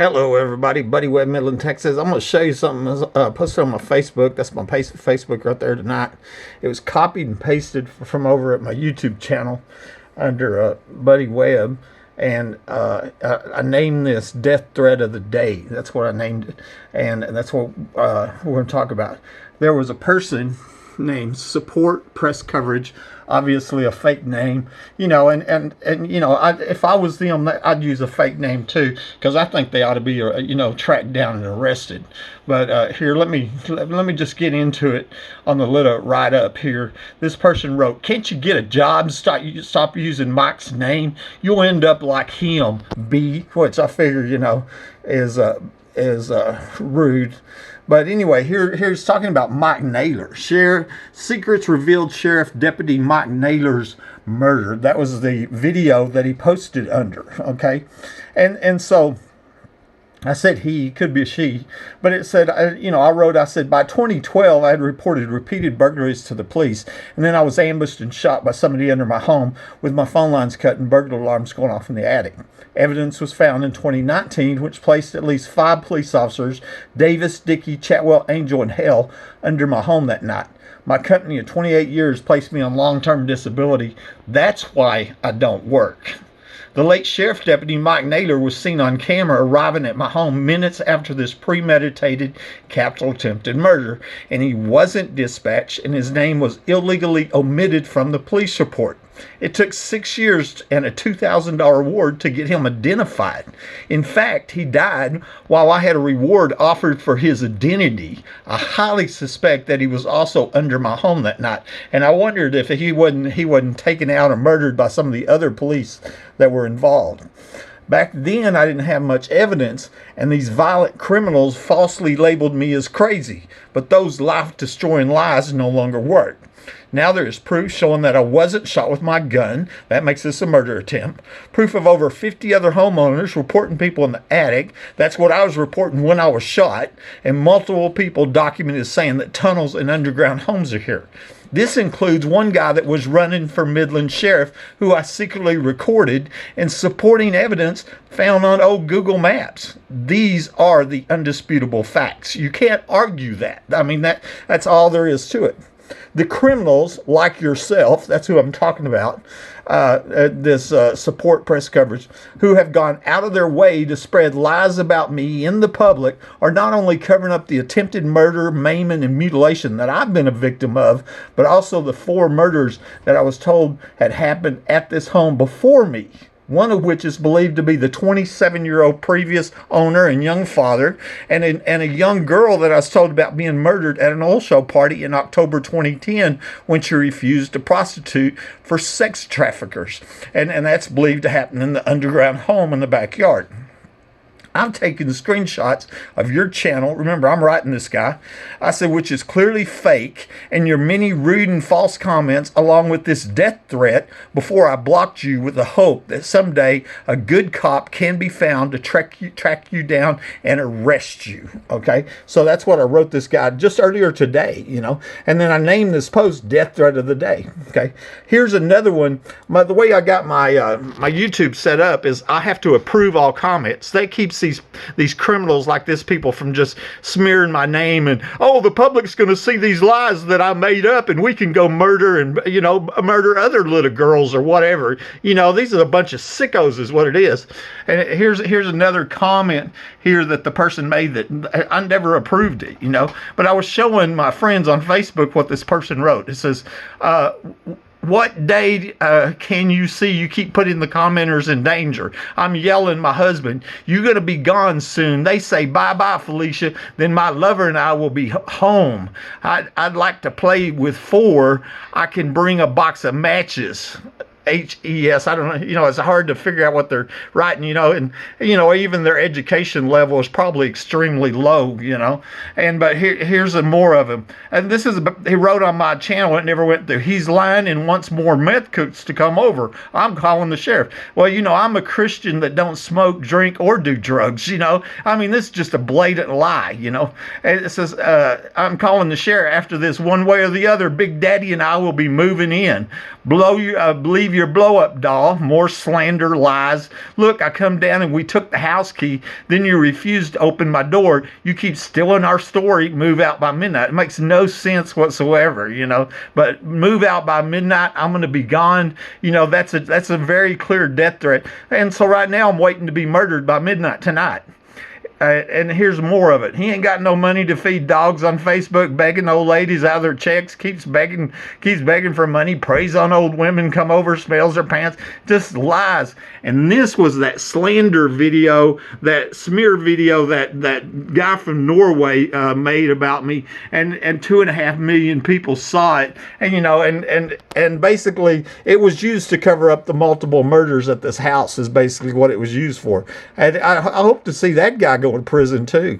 Hello, everybody. Buddy Webb, Midland, Texas. I'm going to show you something posted on my Facebook. That's my Facebook right there tonight. It was copied and pasted from over at my YouTube channel under Buddy Webb. And I named this Death Threat of the Day. That's what I named it. And that's what we're going to talk about. There was a person named Support Presscoverage, obviously a fake name, you know, and you know, if I was them, I'd use a fake name too, because I think they ought to be, you know, tracked down and arrested. But here, let me just get into it on the little write up here. This person wrote, "Can't you get a job? Stop using Mike's name. You'll end up like him." B, which I figure, you know, is rude. But anyway, here's talking about Mike Naylor. Secrets revealed Sheriff Deputy Mike Naylor's murder. That was the video that he posted under, okay? And so I said he, could be a she, but it said, I said, by 2012, I had reported repeated burglaries to the police, and then I was ambushed and shot by somebody under my home with my phone lines cut and burglar alarms going off in the attic. Evidence was found in 2019, which placed at least 5 police officers, Davis, Dickie, Chatwell, Angel, and Hale, under my home that night. My company of 28 years placed me on long-term disability. That's why I don't work. The late Sheriff Deputy Mike Naylor was seen on camera arriving at my home minutes after this premeditated capital attempted murder, and he wasn't dispatched, and his name was illegally omitted from the police report. It took 6 years and a $2,000 reward to get him identified. In fact, he died while I had a reward offered for his identity. I highly suspect that he was also under my home that night, and I wondered if he wasn't taken out or murdered by some of the other police that were involved. Back then, I didn't have much evidence, and these violent criminals falsely labeled me as crazy. But those life-destroying lies no longer work. Now there is proof showing that I wasn't shot with my gun. That makes this a murder attempt. Proof of over 50 other homeowners reporting people in the attic. That's what I was reporting when I was shot. And multiple people documented saying that tunnels and underground homes are here. This includes one guy that was running for Midland Sheriff, who I secretly recorded, and supporting evidence found on old Google Maps. These are the undisputable facts. You can't argue that. I mean, that's all there is to it. The criminals, like yourself, that's who I'm talking about, this Support Presscoverage, who have gone out of their way to spread lies about me in the public, are not only covering up the attempted murder, maiming, and mutilation that I've been a victim of, but also the 4 murders that I was told had happened at this home before me. One of which is believed to be the 27-year-old previous owner and young father, and a young girl that I was told about being murdered at an oil show party in October 2010 when she refused to prostitute for sex traffickers. And that's believed to happen in the underground home in the backyard. I'm taking screenshots of your channel. Remember, I'm writing this guy. I said, which is clearly fake, and your many rude and false comments, along with this death threat, before I blocked you with the hope that someday a good cop can be found to track you down and arrest you. Okay, so that's what I wrote this guy just earlier today, you know, and then I named this post Death Threat of the Day. Okay, here's another one. The way I got my my YouTube set up is I have to approve all comments. They keep these criminals like this people from just smearing my name and, oh, the public's going to see these lies that I made up and we can go murder and, you know, murder other little girls or whatever. You know, these are a bunch of sickos is what it is. And here's another comment here that the person made that I never approved it, you know, but I was showing my friends on Facebook what this person wrote. It says, what day can you see you keep putting the commenters in danger? I'm yelling my husband, you're going to be gone soon. They say, bye-bye, Felicia. Then my lover and I will be home. I'd like to play with 4. I can bring a box of matches. HES, I don't know, you know, it's hard to figure out what they're writing, you know, and, you know, even their education level is probably extremely low, you know, but here's more of him, and this is, he wrote on my channel, it never went through, he's lying and wants more meth cooks to come over, I'm calling the sheriff. Well, you know, I'm a Christian that don't smoke, drink, or do drugs, you know, I mean, this is just a blatant lie, you know, and it says, I'm calling the sheriff after this, one way or the other, Big Daddy and I will be moving in, believe believe your blow-up doll. More slander, lies. Look, I come down and we took the house key. Then you refused to open my door. You keep stealing our story. Move out by midnight. It makes no sense whatsoever, you know. But move out by midnight. I'm going to be gone. You know, that's a very clear death threat. And so right now I'm waiting to be murdered by midnight tonight. And here's more of it. He ain't got no money to feed dogs on Facebook, begging old ladies out of their checks, keeps begging for money, preys on old women, come over, smells their pants, just lies. And this was that slander video, that smear video that guy from Norway made about me, and 2.5 million people saw it. And you know, and basically it was used to cover up the multiple murders at this house, is basically what it was used for. And I hope to see that guy go in prison too.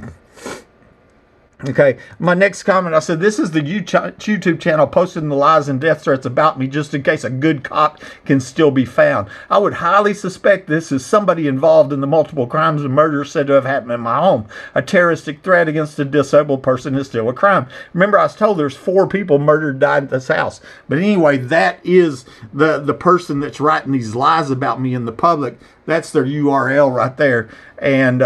Okay, my next comment, I said, this is the YouTube channel posting the lies and death threats about me just in case a good cop can still be found. I would highly suspect this is somebody involved in the multiple crimes and murders said to have happened in my home. A terroristic threat against a disabled person is still a crime. Remember, I was told there's 4 people murdered, died at this house. But anyway, that is the person that's writing these lies about me in the public. That's their URL right there. And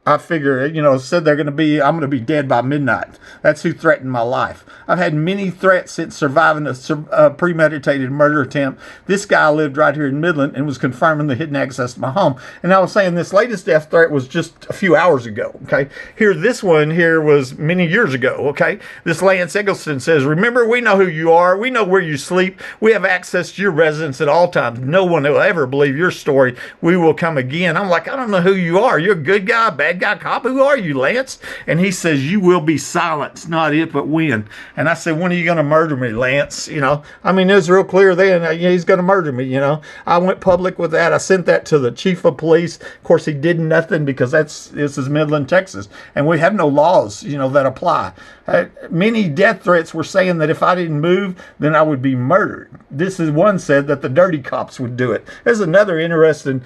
I figure, you know, said I'm going to be dead by midnight. That's who threatened my life. I've had many threats since surviving a premeditated murder attempt. This guy lived right here in Midland and was confirming the hidden access to my home. And I was saying this latest death threat was just a few hours ago, okay? This one was many years ago, okay? This Lance Eggleston says, remember, we know who you are. We know where you sleep. We have access to your residence at all times. No one will ever believe your story. We will come again. I'm like, I don't know who you are. You're a good guy, bad guy, cop. Who are you, Lance? And he says, you will be silenced, not if, but when. And I said, when are you going to murder me, Lance? You know, I mean, it was real clear then, he's going to murder me, you know. I went public with that. I sent that to the chief of police. Of course, he did nothing because this is Midland, Texas. And we have no laws, you know, that apply. Many death threats were saying that if I didn't move, then I would be murdered. This is one said that the dirty cops would do it. There's another interesting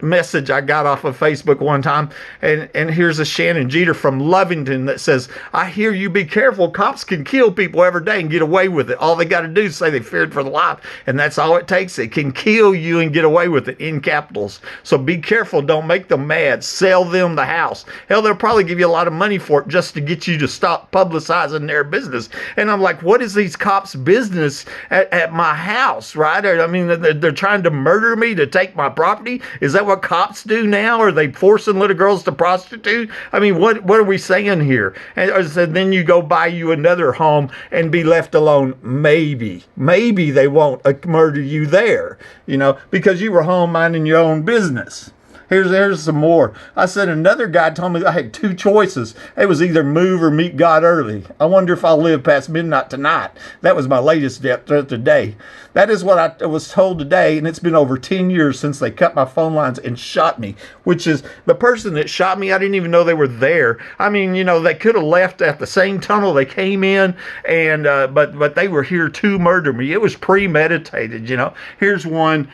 message I got off of Facebook one time, and here's a Shannon Jeter from Lovington that says, I hear you, be careful. Cops can kill people every day and get away with it. All they got to do is say they feared for their life, and that's all it takes. It can kill you and get away with it, in capitals. So be careful. Don't make them mad. Sell them the house. Hell, they'll probably give you a lot of money for it just to get you to stop publicizing their business. And I'm like, what is these cops' business at my house, right? I mean, they're trying to murder me to take my property. Is that what cops do now? Are they forcing little girls to prostitute? I mean, what are we saying here? And I said, then you go buy you another home and be left alone. Maybe they won't murder you there, you know, because you were home minding your own business. Here's some more. I said another guy told me I had 2 choices. It was either move or meet God early. I wonder if I'll live past midnight tonight. That was my latest death threat today. That is what I was told today, and it's been over 10 years since they cut my phone lines and shot me, which is the person that shot me. I didn't even know they were there. I mean, you know, they could have left at the same tunnel they came in, and but they were here to murder me. It was premeditated, you know. Here's one.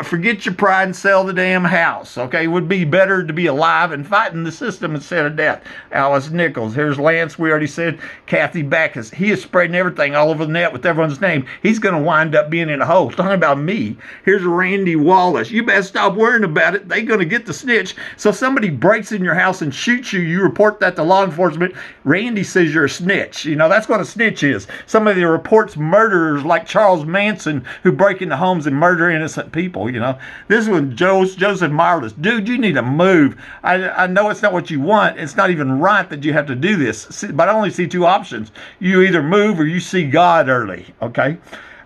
Forget your pride and sell the damn house, okay? It would be better to be alive and fighting the system instead of death. Alice Nichols. Here's Lance, we already said. Kathy Backus. He is spreading everything all over the net with everyone's name. He's going to wind up being in a hole. Talking about me. Here's Randy Wallace. You better stop worrying about it. They're going to get the snitch. So if somebody breaks in your house and shoots you, you report that to law enforcement. Randy says you're a snitch. You know, that's what a snitch is. Somebody that reports murderers like Charles Manson who break into homes and murder innocent people, you know. This one, Joseph Marlis. Dude, you need to move. I know it's not what you want. It's not even right that you have to do this. But I only see 2 options. You either move or you see God early, okay?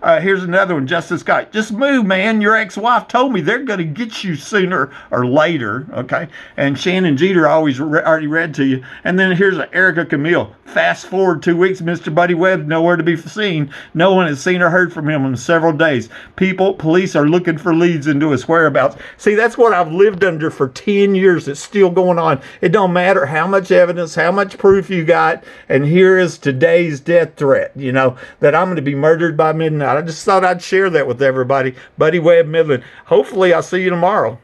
Here's another one, Justice Scott. Just move, man. Your ex-wife told me they're going to get you sooner or later, okay? And Shannon Jeter, I already read to you. And then here's Erica Camille. Fast forward 2 weeks, Mr. Buddy Webb, nowhere to be seen. No one has seen or heard from him in several days. Police are looking for leads into his whereabouts. See, that's what I've lived under for 10 years. It's still going on. It don't matter how much evidence, how much proof you got. And here is today's death threat, you know, that I'm going to be murdered by midnight. I just thought I'd share that with everybody. Buddy Webb, Midland. Hopefully I'll see you tomorrow.